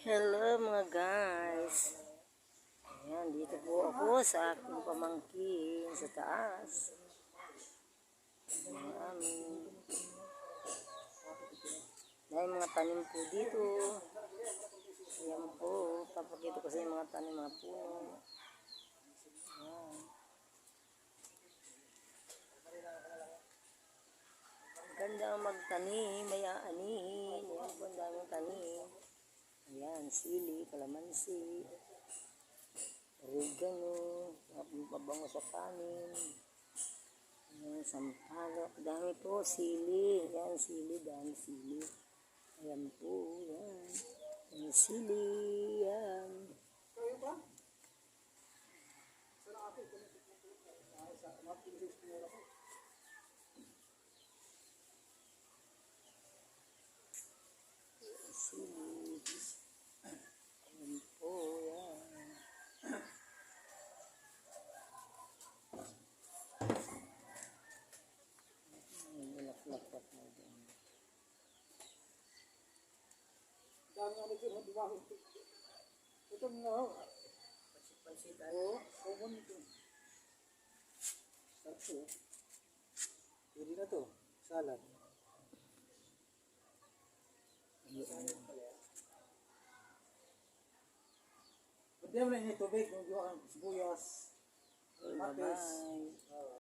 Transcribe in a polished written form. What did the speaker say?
Hello mga guys. Ayan, dito po ako sa aking pamangkin sa taas. Ayan, dahil mga tanim po dito. Ayan po, papakita ko sa inyo mga tanim, mga puno. Ayan. Ganda ang magtanim, may aanihin. Ayan po, ang daming tanim. Ayan, sili, kalamansi, oregano, mabango sa kanin. Ayan, sampalok. Dami po, sili. Ayan, sili, dami sili. Ayan po, ayan. Ayan, sili, ayan. Sili. Ayan po, ayan. Bulaklak na din. Dami ano dyan, di ba? Ito nga ho. Pansit-pansitan. Oo, common ito. Sarap ito. Pwede na to. Salad. Pwede mo na yung tubig, yung sibuyas. Bye-bye.